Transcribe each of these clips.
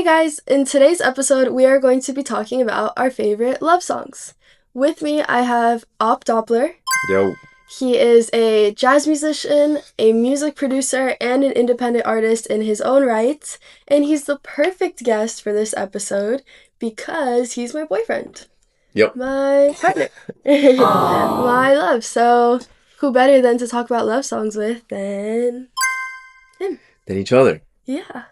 Hey guys, in today's episode, we are going to be talking about our favorite love songs. With me, I have opdoppler. Yo. He is a jazz musician, a music producer, and an independent artist in his own right. And he's the perfect guest for this episode because he's my boyfriend. Yep. My partner. My love. So, who better than to talk about love songs with than him? Than each other. Yeah.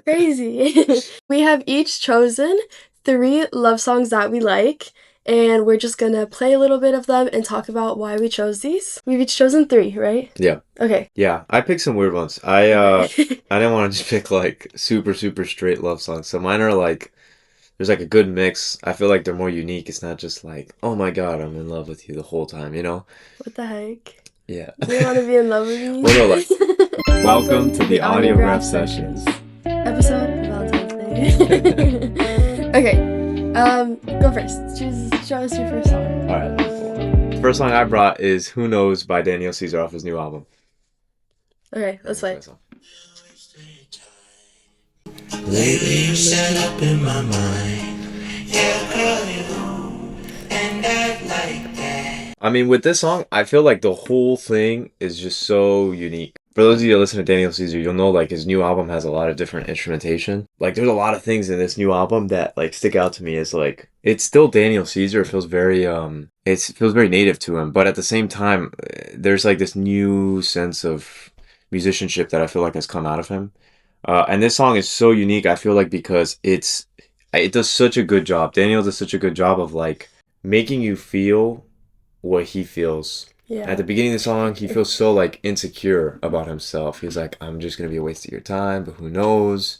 Crazy. We have each chosen 3 love songs that we like, and we're just gonna play a little bit of them and talk about why we chose these. We've each chosen 3, right? Yeah. Okay. Yeah. I picked some weird ones. I didn't want to just pick like super straight love songs. So mine are like there's like a good mix. I feel like they're more unique. It's not just like, oh my God, I'm in love with you the whole time, you know? What the heck? Yeah. You want to be in love with me? Well, no, like, welcome to the Audiograph Sessions. Episode Valentine's Day. Okay. Go first. Show us your first song. All right. The first song I brought is Who Knows by Daniel Caesar off his new album. Okay, let's play. Lately you set up in my mind. Yeah, girl, you and act like that. I mean, with this song, I feel like the whole thing is just so unique. For those of you that listen to Daniel Caesar, you'll know like his new album has a lot of different instrumentation. Like there's a lot of things in this new album that like stick out to me as like it's still Daniel Caesar. It feels very very native to him, but at the same time, there's like this new sense of musicianship that I feel like has come out of him. And this song is so unique. I feel like because it does such a good job. Daniel does such a good job of like making you feel what he feels. Yeah. At the beginning of the song, he feels so like insecure about himself. He's like, I'm just gonna be a waste of your time, but who knows?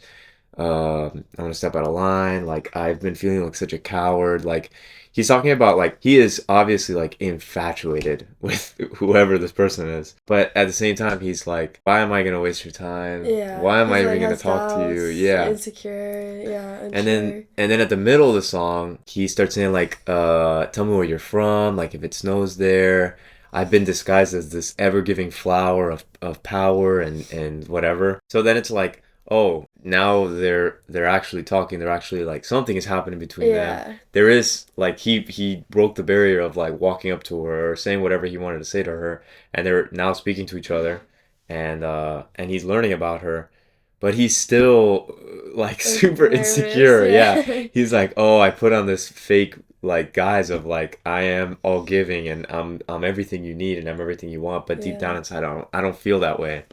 I'm gonna step out of line. Like I've been feeling like such a coward. Like he's talking about like he is obviously like infatuated with whoever this person is, but at the same time, he's like, why am I gonna waste your time? Yeah. Why am I He's, even gonna has talk to you? doubts, Yeah. Insecure. Yeah. Unsure. And then at the middle of the song, he starts saying like, tell me where you're from, like if it snows there. I've been disguised as this ever-giving flower of power and whatever. So then it's like, oh, now they're actually talking. They're actually like something is happening between them. There is like he broke the barrier of like walking up to her or saying whatever he wanted to say to her, and they're now speaking to each other, and he's learning about her. But he's still like super nervous, insecure. yeah. Yeah. He's like, oh, I put on this fake like guise of like I am all giving and I'm everything you need and I'm everything you want, but deep down inside I don't feel that way.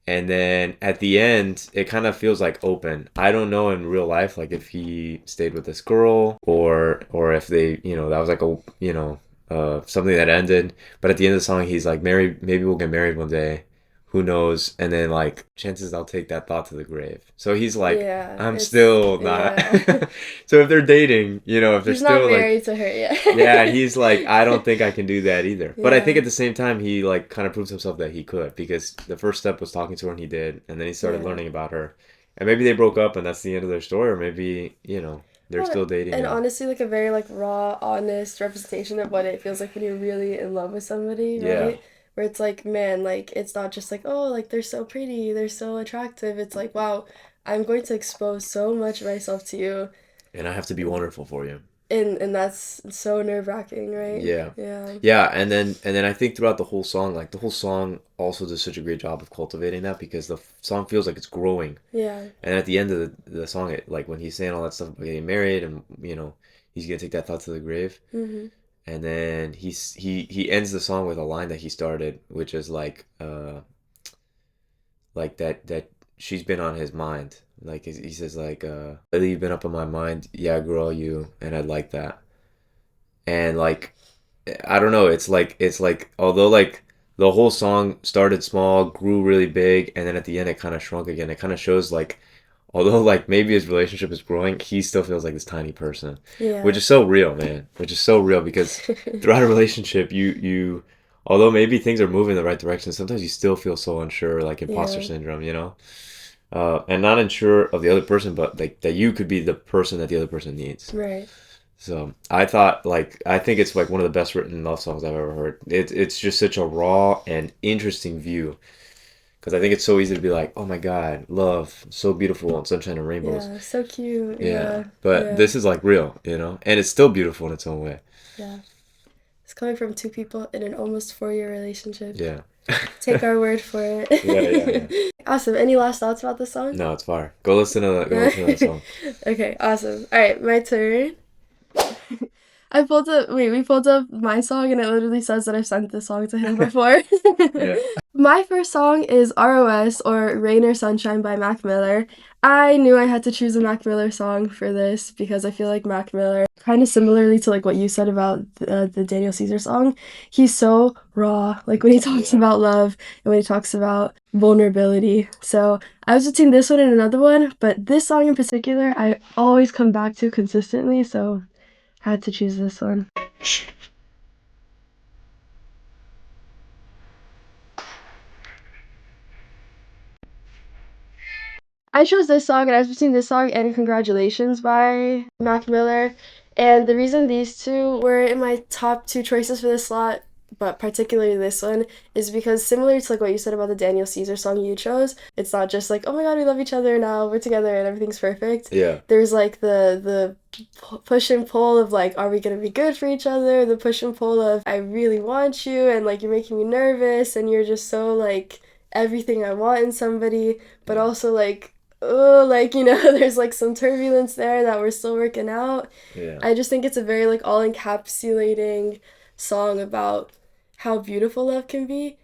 And then at the end, it kind of feels like open. I don't know in real life, like if he stayed with this girl or if they, you know, that was like a, you know, something that ended. But at the end of the song, he's like, married, maybe we'll get married one day. Who knows? And then like, chances I'll take that thought to the grave. So he's like, I'm still not. Yeah. So if they're dating, you know, if they're He's still not married like, to her yet. yeah, he's like, I don't think I can do that either. But I Yeah. think at the same time, he like kind of proves himself that he could because the first step was talking to her and he did, and then he started learning about her, and maybe they broke up and that's the end of their story, or maybe you know they're still dating. And honestly, like a very like raw, honest representation of what it feels like when you're really in love with somebody, right? Yeah. Where it's like, man, like it's not just like, oh, like they're so pretty, they're so attractive. It's like, wow, I'm going to expose so much of myself to you. And I have to be wonderful for you. And that's so nerve-wracking, right? Yeah. Yeah. Yeah, and then I think throughout the whole song, like the whole song also does such a great job of cultivating that because the song feels like it's growing. Yeah. And at the end of the song, it, like when he's saying all that stuff about getting married and you know he's gonna take that thought to the grave. Mm-hmm. And then he ends the song with a line that he started, which is like that she's been on his mind. Like he says like lately you've been up on my mind, yeah girl you, and I'd like that. And like I don't know, it's like although like the whole song started small, grew really big, and then at the end it kind of shrunk again. It kind of shows like although like maybe his relationship is growing, he still feels like this tiny person. Yeah. Which is so real, man. Which is so real because throughout a relationship you although maybe things are moving in the right direction, sometimes you still feel so unsure, like imposter syndrome, you know? And not unsure of the other person, but like that you could be the person that the other person needs. Right. So I think it's like one of the best written love songs I've ever heard. It's just such a raw and interesting view Because I think it's so easy to be like, oh my God, love, so beautiful, and sunshine and rainbows. Yeah, so cute. Yeah. Yeah. But Yeah. this is like real, you know? And it's still beautiful in its own way. Yeah. It's coming from two people in an almost 4-year relationship. Yeah. Take our word for it. Yeah. Awesome. Any last thoughts about this song? No, it's fire. Go listen to that song. Okay, awesome. All right, my turn. We pulled up my song and it literally says that I've sent this song to him before. Yeah. My first song is ROS or Rain or Sunshine by Mac Miller. I knew I had to choose a Mac Miller song for this because I feel like Mac Miller, kind of similarly to like what you said about the Daniel Caesar song, he's so raw, like when he talks about love and when he talks about vulnerability. So I was between this one and another one, but this song in particular, I always come back to consistently, so I had to choose this one. I chose this song, and I was between this song and Congratulations by Mac Miller. And the reason these two were in my top two choices for this slot, but particularly this one, is because similar to like what you said about the Daniel Caesar song you chose, it's not just like, oh my god, we love each other now, we're together and everything's perfect. Yeah. There's like the push and pull of like, are we gonna be good for each other? The push and pull of, I really want you, and like you're making me nervous, and you're just so like everything I want in somebody, but also like, oh, like, you know, there's like some turbulence there that we're still working out. Yeah. I just think it's a very like all encapsulating song about how beautiful love can be,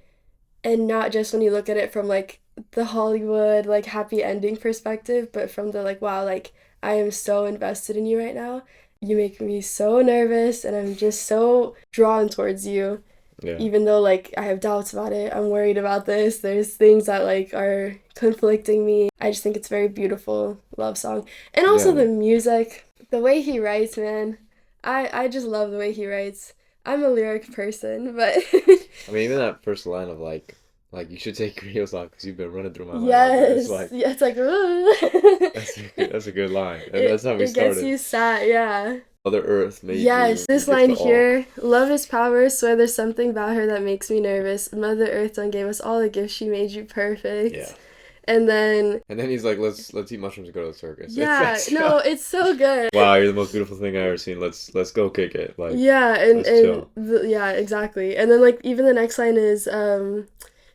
and not just when you look at it from like the Hollywood like happy ending perspective, but from the like, wow, like I am so invested in you right now. You make me so nervous and I'm just so drawn towards you. Yeah. Even though like I have doubts about it, I'm worried about this, there's things that like are conflicting me. I just think it's a very beautiful love song. And also Yeah. the music, the way he writes, man. I just love the way he writes. I'm a lyric person, but I mean, even that first line of like you should take your heels off because you've been running through my mind. yes, It's like yeah, it's like that's a good line, and that's how we it started. gets you sad, yeah. Mother Earth made Yes, you this gift line to all. here, love is power, swear there's something about her that makes me nervous. Mother Earth done gave us all the gifts, she made you perfect. Yeah. And then He's like, let's eat mushrooms and go to the circus. yeah, no, it's so good. Wow, you're the most beautiful thing I've ever seen. Let's go kick it. Like Yeah, let's chill. yeah, exactly. And then like even the next line is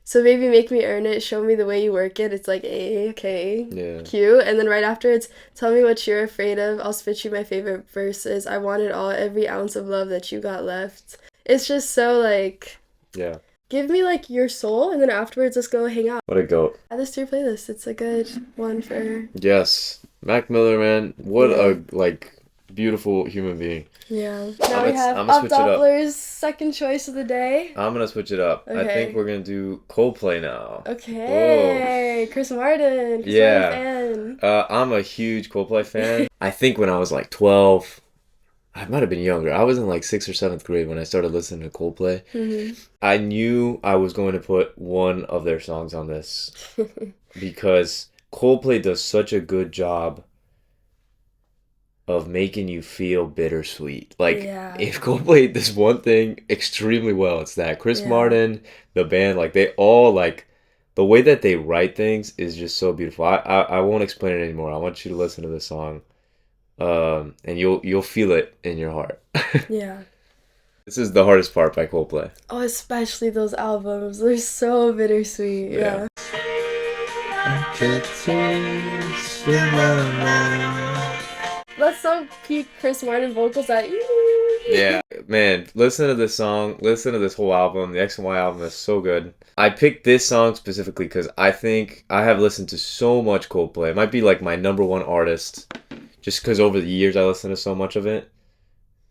so baby make me earn it, show me the way you work it. It's like okay, Yeah. cute. And then right after it's tell me what you're afraid of. I'll spit you my favorite verses. I want it all, every ounce of love that you got left. It's just so like Yeah. give me like your soul, and then afterwards let's go hang out. What a goat. Add this to your playlist. It's a good one for Yes. Mac Miller, man. What Yeah. a like beautiful human being. yeah. Now we have I'ma switch it up. opdoppler's second choice of the day. I'm gonna switch it up. I Okay. think we're gonna do Coldplay now. Okay, Chris Martin. Yeah. Martin fan. I'm a huge Coldplay fan. I think when I was like 12, I might have been younger. I was in like 6th or 7th grade when I started listening to Coldplay. Mm-hmm. I knew I was going to put one of their songs on this because Coldplay does such a good job of making you feel bittersweet. Like, Yeah. if Coldplay does one thing extremely well, it's that. Chris Yeah. Martin, the band, like, they all, like, the way that they write things is just so beautiful. I won't explain it anymore. I want you to listen to this song, and you'll feel it in your heart. Yeah. This is the hardest part by Coldplay. Oh, especially those albums. They're so bittersweet. Yeah. That's so peak Chris Martin vocals that Yeah, man, listen to this song, listen to this whole album. The X and Y album is so good. I picked this song specifically because I think I have listened to so much Coldplay. It might be like my number one artist, just because over the years I listened to so much of it.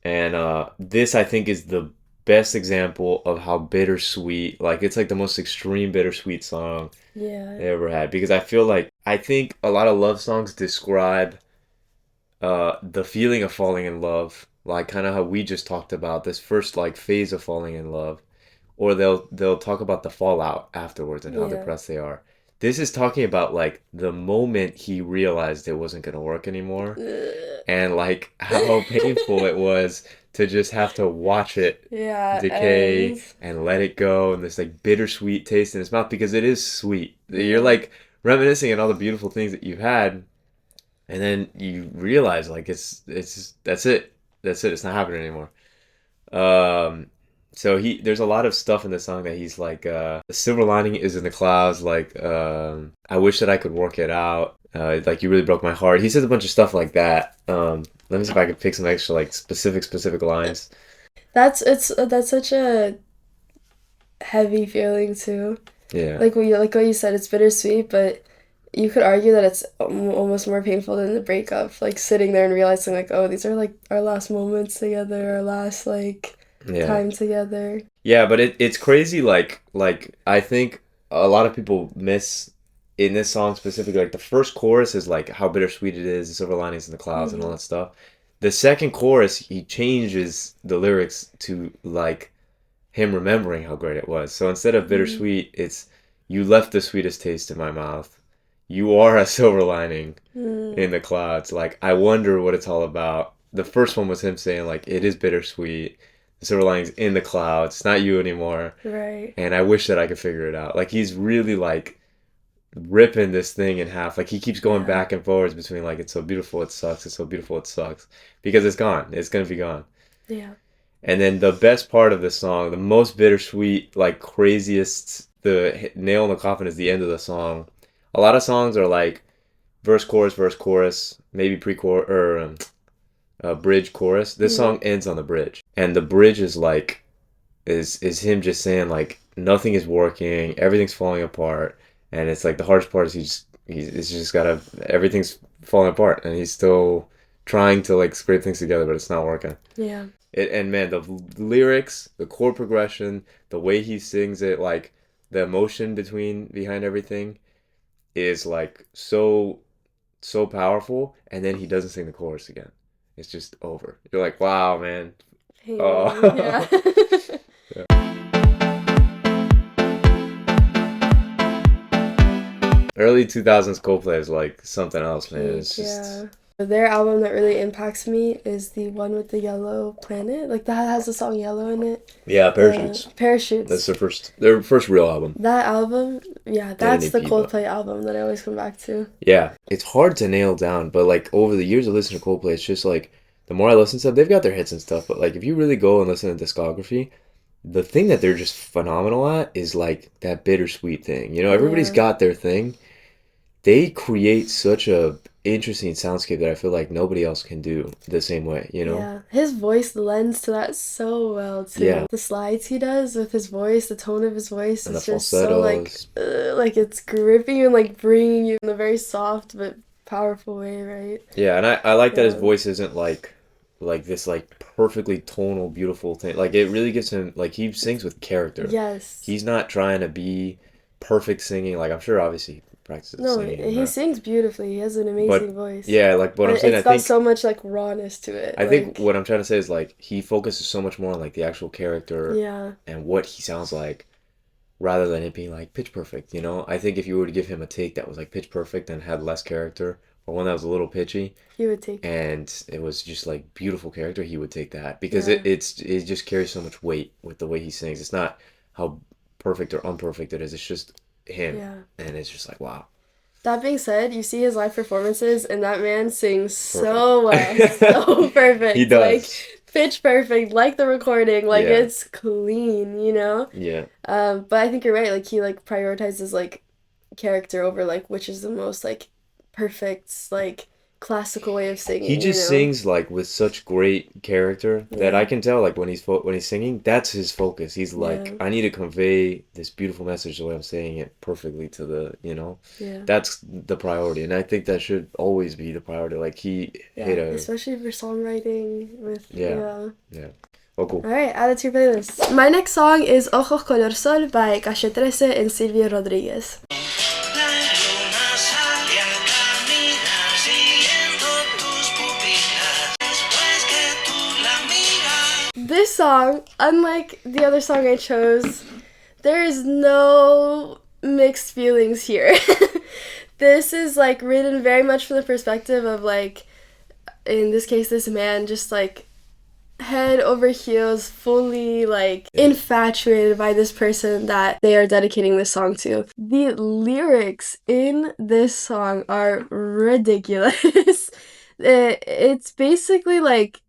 And this, I think, is the best example of how bittersweet, like, it's like the most extreme bittersweet song Yeah. they ever had. Because I think a lot of love songs describe the feeling of falling in love, like kind of how we just talked about this first like phase of falling in love, or they'll talk about the fallout afterwards and how Yeah. depressed they are. This is talking about like the moment he realized it wasn't gonna work anymore, and like how painful it was to just have to watch it decay and let it go, and this like bittersweet taste in its mouth because it is sweet. You're like reminiscing on all the beautiful things that you've had, and then you realize like it's that's it. It's not happening anymore. So there's a lot of stuff in the song that he's like, the silver lining is in the clouds. Like, I wish that I could work it out. Like you really broke my heart. He says a bunch of stuff like that. Let me see if I can pick some extra like specific lines. That's such a heavy feeling too. Yeah. Like what you said, it's bittersweet, but you could argue that it's almost more painful than the breakup. Like sitting there and realizing like, oh, these are like our last moments together, our last like time together. Yeah, but it's crazy. Like I think a lot of people miss in this song specifically. Like the first chorus is like how bittersweet it is, the silver linings in the clouds, and all that stuff. The second chorus, he changes the lyrics to like him remembering how great it was. So instead of bittersweet, it's you left the sweetest taste in my mouth. You are a silver lining in the clouds. Like, I wonder what it's all about. The first one was him saying, like, it is bittersweet. The silver lining's in the clouds. It's not you anymore. Right. And I wish that I could figure it out. Like, he's really, like, ripping this thing in half. Like, he keeps going back and forwards between, like, it's so beautiful, it sucks. It's so beautiful, it sucks. Because it's gone. It's going to be gone. Yeah. And then the best part of the song, the most bittersweet, like, craziest, the nail in the coffin is the end of the song. A lot of songs are like verse, chorus, maybe pre-chorus or bridge, chorus. This song ends on the bridge, and the bridge is like is him just saying like nothing is working, everything's falling apart, and it's like the hardest part is he's just gotta everything's falling apart, and he's still trying to like scrape things together, but it's not working. Yeah. And man, the lyrics, the chord progression, the way he sings it, like the emotion behind everything is like so powerful, and then he doesn't sing the chorus again. It's just over. You're like, wow, man. Yeah. Early 2000s Coldplay is like something else, man. It's just Their album that really impacts me is the one with the yellow planet. Like that has the song Yellow in it. Yeah, Parachutes. Parachutes. That's their first real album. That album, that's the Coldplay album that I always come back to. Yeah, it's hard to nail down, but like over the years of listening to Coldplay, it's just like the more I listen to them, they've got their hits and stuff, but like if you really go and listen to discography, the thing that they're just phenomenal at is like that bittersweet thing. You know, everybody's got their thing. They create such a interesting soundscape that I feel like nobody else can do the same way, you know? Yeah, his voice lends to that so well too. Yeah. The slides he does with his voice, the tone of his voice is just so like it's gripping you and like bringing you in a very soft but powerful way, right? Yeah, and I like that his voice isn't like this like perfectly tonal beautiful thing. Like it really gives him like he sings with character. Yes. He's not trying to be perfect singing. Like I'm sure obviously practices singing. He sings beautifully. He has an amazing voice. Yeah, like what I'm saying, it's got so much like rawness to it. I think what I'm trying to say is like he focuses so much more on like the actual character and what he sounds like rather than it being like pitch perfect, you know? I think if you were to give him a take that was like pitch perfect and had less character, or one that was a little pitchy, he would take and it was just like beautiful character, he would take that because it just carries so much weight with the way he sings. It's not how perfect or imperfect it is, it's just him, and it's just like wow. That being said, you see his live performances and that man sings so well, so perfect. He does, like pitch perfect, like the recording, like it's clean, you know. But I think you're right, like he like prioritizes like character over like which is the most like perfect like classical way of singing. He just sings like with such great character that I can tell like when he's singing, that's his focus. He's like, I need to convey this beautiful message the way I'm saying it perfectly to the, you know, that's the priority, and I think that should always be the priority. Like he especially for songwriting with Oh, cool. Alright, add it to your playlist. My next song is Ojos Color Sol by Calle 13 and Silvio Rodriguez. This song, unlike the other song I chose, there is no mixed feelings here. This is like written very much from the perspective of like, in this case, this man just like head over heels, fully like infatuated by this person that they are dedicating this song to. The lyrics in this song are ridiculous. It's basically like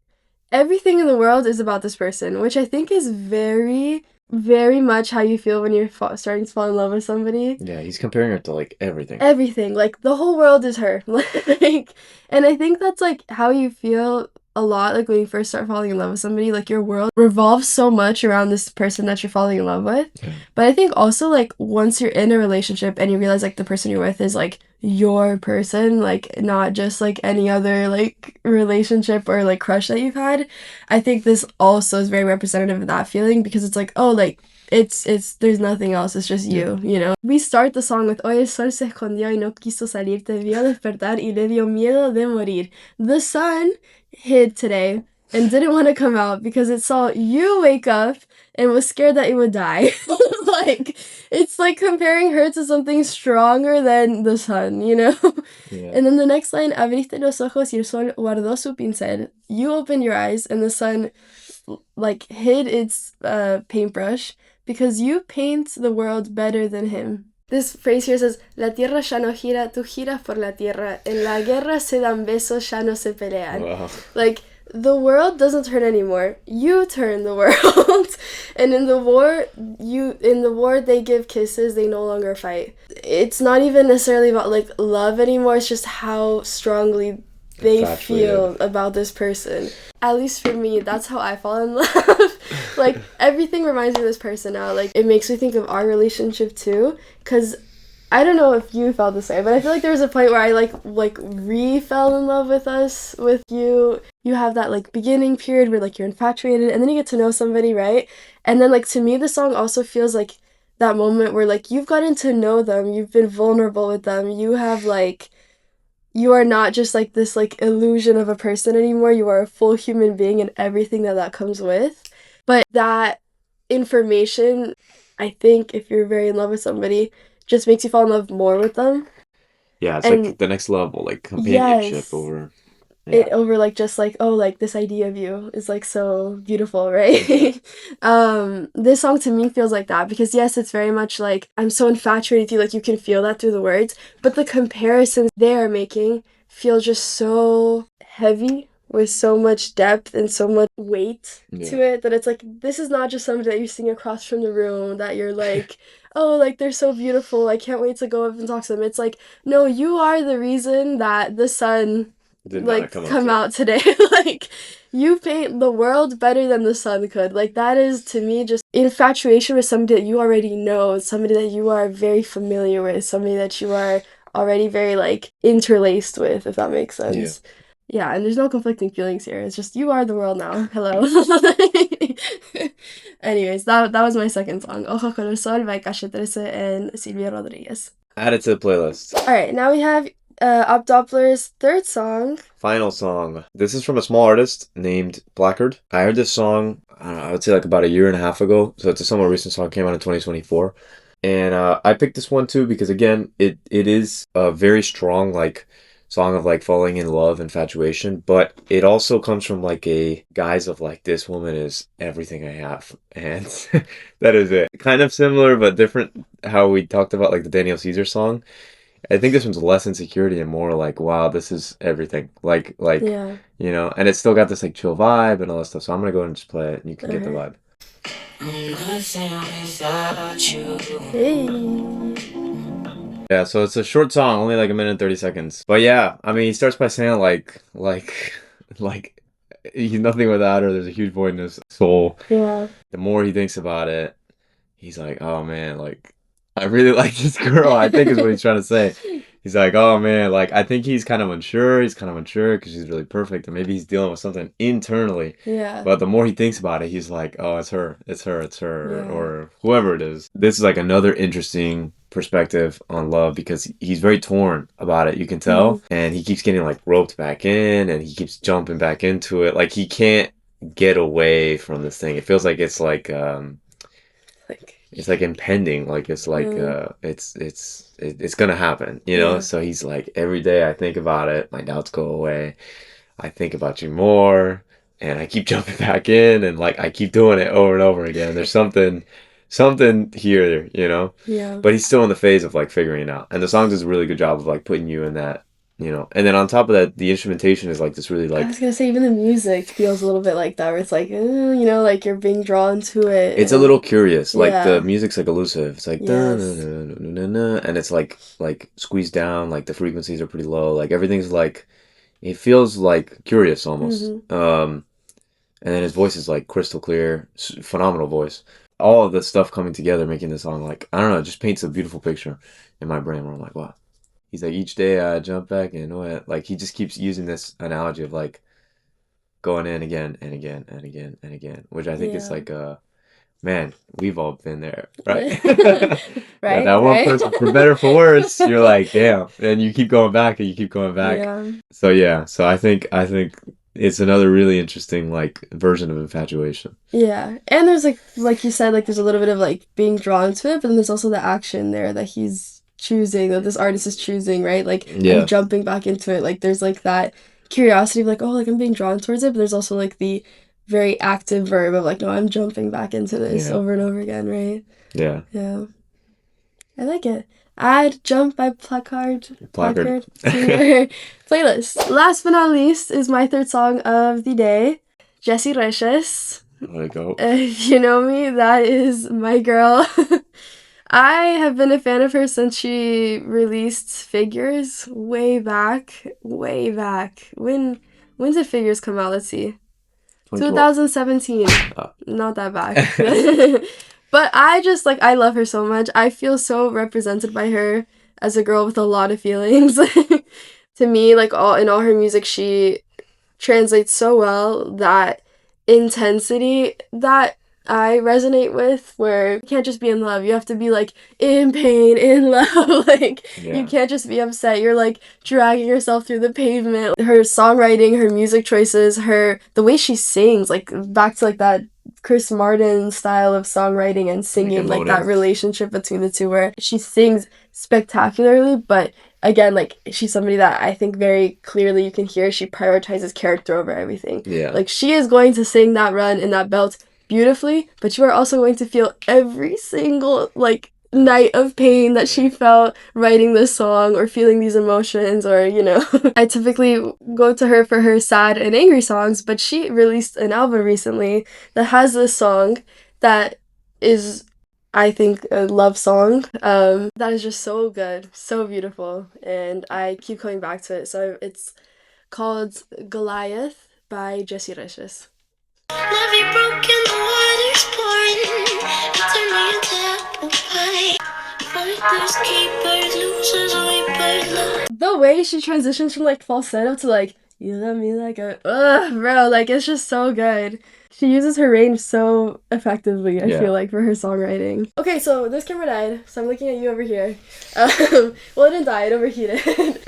everything in the world is about this person, which I think is very, very much how you feel when you're starting to fall in love with somebody. Yeah, he's comparing her to like everything. Everything. Like, the whole world is her. Like, and I think that's like how you feel a lot, like when you first start falling in love with somebody, like your world revolves so much around this person that you're falling in love with. Yeah. But I think also like once you're in a relationship and you realize like the person you're with is like your person, like not just like any other like relationship or like crush that you've had, I think this also is very representative of that feeling, because it's like, oh, like it's there's nothing else, it's just you, you know. We start the song with Hoy el sol se escondió y no quiso salir, te vio despertar y le dio miedo de morir. The sun hid today and didn't want to come out because it saw you wake up and was scared that you would die. Like, it's like comparing her to something stronger than the sun, you know? Yeah. And then the next line, abriste los ojos y el sol guardó su pincel. You opened your eyes and the sun like hid its paintbrush because you paint the world better than him. This phrase here says, La tierra ya no gira, tú giras por la tierra. En la guerra se dan besos, ya no se pelean. Wow. Like, the world doesn't turn anymore. You turn the world. And in the war, they give kisses, they no longer fight. It's not even necessarily about, like, love anymore. It's just how strongly they feel about this person. At least for me, that's how I fall in love. Like, everything reminds me of this person now. Like, it makes me think of our relationship too, because I don't know if you felt the same, but I feel like there was a point where I like re-fell in love with you. You have that like beginning period where like you're infatuated, and then you get to know somebody, right? And then like to me, the song also feels like that moment where like you've gotten to know them, you've been vulnerable with them, you have like, you are not just like this like illusion of a person anymore. You are a full human being and everything that comes with. But that information, I think, if you're very in love with somebody, just makes you fall in love more with them. Yeah, it's And like the next level, like companionship yes, over. it over like just like, oh, like this idea of you is like so beautiful, right? This song to me feels like that, because yes, it's very much like I'm so infatuated with you, like you can feel that through the words, but the comparisons they are making feel just so heavy with so much depth and so much weight to it, that it's like, this is not just somebody that you're seeing across from the room that you're like, oh, like they're so beautiful, I can't wait to go up and talk to them. It's like, no, you are the reason that the sun Did like not come out today. Like, you paint the world better than the sun could. Like, that is to me just infatuation with somebody that you already know, somebody that you are very familiar with, somebody that you are already very like interlaced with, if that makes sense. Yeah, and there's no conflicting feelings here. It's just, you are the world now. Hello. Anyways, that was my second song. Ojo con el sol by Calle 13 and Silvia Rodriguez. Add it to the playlist. Alright, now we have opdoppler's third song. Final song. This is from a small artist named Blackard. I heard this song, I don't know, I would say like about a year and a half ago. So it's a somewhat recent song, came out in 2024. And I picked this one too because again, it is a very strong like song of like falling in love, infatuation, but it also comes from like a guise of like, this woman is everything I have, and that is it. Kind of similar but different how we talked about like the Daniel Caesar song. I think this one's less insecurity and more like, wow, this is everything. Like Yeah. you know, and it's still got this like chill vibe and all that stuff. So I'm gonna go ahead and just play it and you can get the vibe. I'm nothing without you. Hey. Yeah, so it's a short song, only like a minute and 30 seconds. But yeah, I mean, he starts by saying like he's nothing without her. There's a huge void in his soul. Yeah. The more he thinks about it, he's like, oh man, like I really like this girl, I think is what he's trying to say. He's like, oh man, like I think he's kind of unsure. He's kind of unsure because she's really perfect, and maybe he's dealing with something internally. Yeah. But the more he thinks about it, he's like, oh, it's her, Yeah. or whoever it is. This is like another interesting perspective on love because he's very torn about it, you can tell. And he keeps getting like roped back in and he keeps jumping back into it. Like he can't get away from this thing. It feels like it's like it's like impending, like it's like it's gonna happen, you know. So he's like, every day I think about it, my doubts go away, I think about you more, and I keep jumping back in, and like I keep doing it over and over again. There's something here, you know. Yeah. But he's still in the phase of like figuring it out, and the song does a really good job of like putting you in that, you know. And then on top of that, the instrumentation is like this really I like was gonna say even the music feels a little bit like that, where it's like, you know, like you're being drawn to it. it's a And little curious. Like the yeah. music's like elusive. It's like da na Yes. na na na na, and it's like squeezed down. Like the frequencies are pretty low. Like everything's like it feels like curious almost. Mm-hmm. And then his voice is like crystal clear, phenomenal voice. All of the stuff coming together, making the song like I don't know, it just paints a beautiful picture in my brain where I'm like, wow. He's like each day I jump back in. Like he just keeps using this analogy of like going in again and again and again and again, which I think is Yeah. like man, we've all been there, right? Right, That one right. person, for better or for worse, you're like, damn, and you keep going back and you keep going back. Yeah. So yeah, so I think it's another really interesting like version of infatuation. Yeah. And there's like you said, like there's a little bit of like being drawn to it, but then there's also the action there that he's choosing, that this artist is choosing, right? Like I'm Yeah, jumping back into it. Like there's like that curiosity of like, oh, like I'm being drawn towards it, but there's also like the very active verb of like, no, I'm jumping back into this yeah, over and over again, right? yeah. Yeah. I like it. Add Jump by Placard. Placard to your playlist. Last but not least is my third song of the day, Jessie Reyes. Let it go. If you know me, that is my girl. I have been a fan of her since she released Figures way back, way back. When did Figures come out? Let's see. 2012. 2017. Oh. Not that back. But I just like I love her so much. I feel so represented by her as a girl with a lot of feelings. To me, like all her music, she translates so well that intensity that I resonate with, where you can't just be in love. You have to be like in pain, in love. Like you Yeah. can't just be upset. You're like dragging yourself through the pavement. Her songwriting, her music choices, the way she sings, like back to like that Chris Martin style of songwriting and singing, like that Emotive. relationship between the two where she sings spectacularly, but again, like she's somebody that I think very clearly you can hear she prioritizes character over everything. Yeah. Like she is going to sing that run in that belt beautifully, but you are also going to feel every single like night of pain that she felt writing this song or feeling these emotions, or I typically go to her for her sad and angry songs, but she released an album recently that has this song that is, I think, a love song that is just so good, so beautiful, and I keep coming back to it. So it's called Goliath by Jessie Reyes. Levee broken, the water's pouring. You turn me into apple pie. Fighters, keepers, losers, weepers, love. The way she transitions from like falsetto to like you love me like a bro, like it's just so good. She uses her range so effectively, I Yeah. feel like, for her songwriting. Okay, so this camera died, so I'm looking at you over here. Well, it didn't die, it overheated.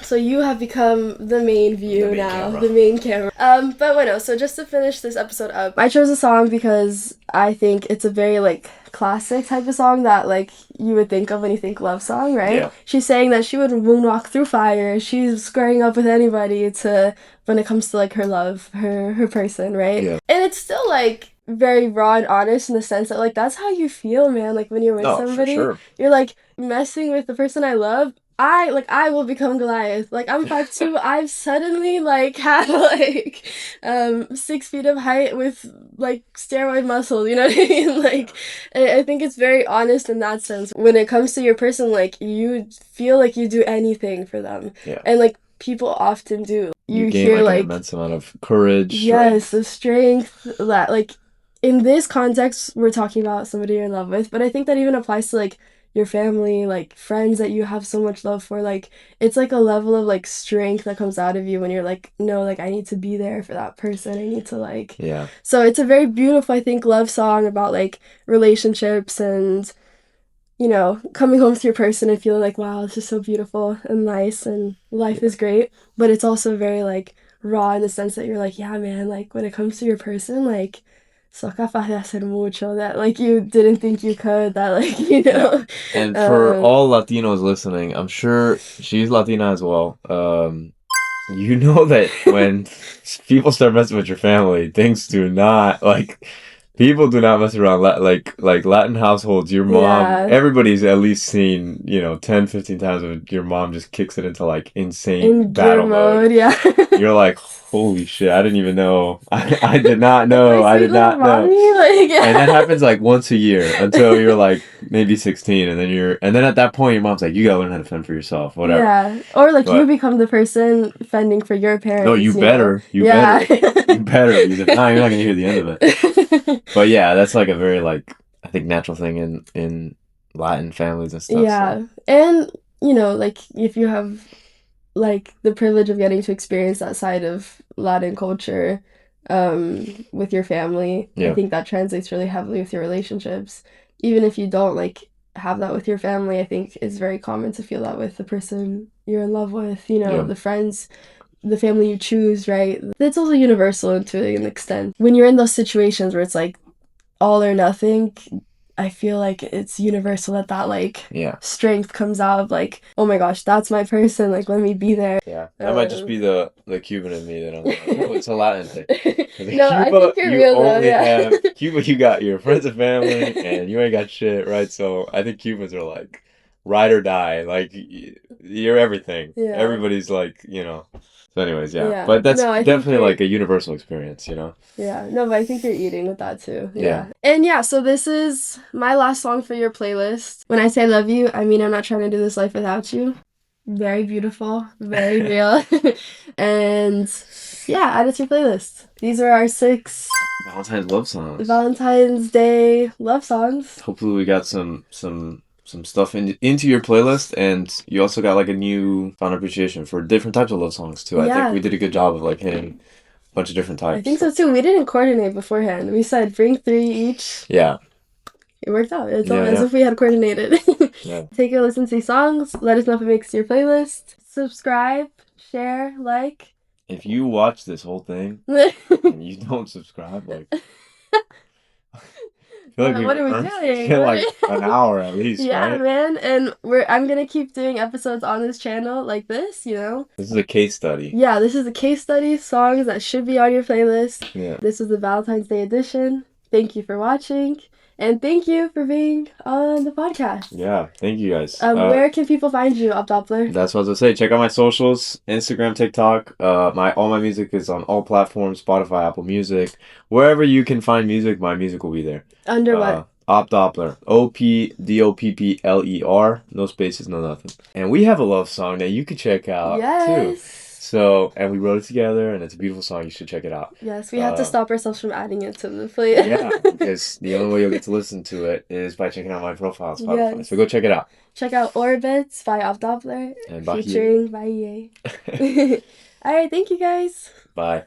So you have become the main view The main now, camera. the main camera. But bueno, so just to finish this episode up, I chose a song because I think it's a very like classic type of song that like you would think of when you think love song, right? Yeah. She's saying that she would moonwalk through fire. She's squaring up with anybody to when it comes to like her love, her person, right? Yeah. And it's still like very raw and honest in the sense that like that's how you feel, man. Like when you're with Oh, for somebody, sure. you're like messing with the person I love. I will become Goliath. Like I'm 5'2". I've suddenly like had like 6 feet of height with like steroid muscles, you know what I mean? Like I think it's very honest in that sense. When it comes to your person, like you feel like you do anything for them. Yeah. And like people often do. You gain hear like an like immense amount of courage. yes, the strength that like in this context we're talking about somebody you're in love with, but I think that even applies to like your family, like friends that you have so much love for. Like it's like a level of like strength that comes out of you when you're like, no, like I need to be there for that person. I need to like Yeah. So it's a very beautiful, I think, love song about like relationships and coming home to your person and feeling like, wow, this is so beautiful and nice and life is great. But it's also very like raw in the sense that you're like, yeah, man, like when it comes to your person, like so capaz de hacer mucho that like you didn't think you could, that like Yeah. And for Um, all Latinos listening, I'm sure she's Latina as well. You know that when people start messing with your family, things do not like people do not mess around. Like Latin households, your mom, Yeah. everybody's at least seen, 10, 15 times when your mom just kicks it into like insane In gear battle mode. mode, yeah. You're like, holy shit, I didn't even know. I did not Like know. my I sweet did little not know. mommy, like And that yeah. happens like once a year until you're like maybe 16, and then at that point your mom's like, you gotta learn how to fend for yourself, whatever. Yeah. Or like you But become the person fending for your no, you parents, you know? better, you Yeah. better, you better, because if not, you're not gonna hear the end of it. But yeah, that's like a very like I think natural thing in Latin families and stuff. So Yeah. And, like if you have like the privilege of getting to experience that side of Latin culture with your family, I yeah, think that translates really heavily with your relationships. Even if you don't like have that with your family, I think it's very common to feel that with the person you're in love with, yeah, the friends, the family you choose, right? It's also universal to an extent. When you're in those situations where it's like all or nothing, I feel like it's universal that like yeah, strength comes out of like, oh my gosh, that's my person, like let me be there. yeah. That might just be the Cuban in me that I'm like, oh, it's a Latin thing. Because in No, I Cuba, think you're you real though, only yeah. have Cuba. You got your friends and family, and you ain't got shit, right? So I think Cubans are like ride or die. Like you're everything. Yeah. Everybody's like. So, anyways, yeah. Yeah. But that's No, I think definitely you're like a universal experience. yeah, no, but I think you're eating with that too. Yeah. Yeah. And yeah, so this is my last song for your playlist. When I say love you, I mean I'm not trying to do this life without you. Very beautiful, very real. And yeah, add it to your playlist. These are our 6 Valentine's love songs. Valentine's Day love songs. Hopefully, we got some stuff into your playlist, and you also got like a new found appreciation for different types of love songs too. I think Yeah, we did a good job of like hitting a bunch of different I think types. so too. We didn't coordinate beforehand. We said bring 3 each. Yeah. It worked out. It's all Yeah. as Yeah. if we had coordinated. Yeah. Take a listen to these songs. Let us know if it makes your playlist. Subscribe, share, like. If you watch this whole thing and you don't subscribe, like, I feel like we've What are we earned doing? like an hour at least, Yeah, right? man. And I'm gonna keep doing episodes on this channel like this. This is a case study. Yeah, this is a case study, songs that should be on your playlist. Yeah. This was the Valentine's Day edition. Thank you for watching. And thank you for being on the podcast. Yeah. Thank you guys. Where can people find you, opdoppler? That's what I was gonna say. Check out my socials, Instagram, TikTok. All my music is on all platforms, Spotify, Apple Music, wherever you can find music. My music will be there. Under what? Opdoppler, OPDOPPLER, no spaces, no nothing. And we have a love song that you could check out too. Yes. So, and we wrote it together, and it's a beautiful song. You should check it out. Yes, we have to stop ourselves from adding it to the play. Yeah, because the only way you'll get to listen to it is by checking out my profile on Spotify. Yes. So go check it out. Check out Orbits by opdoppler And bahiaye. featuring bahiaye. All right, thank you guys. Bye.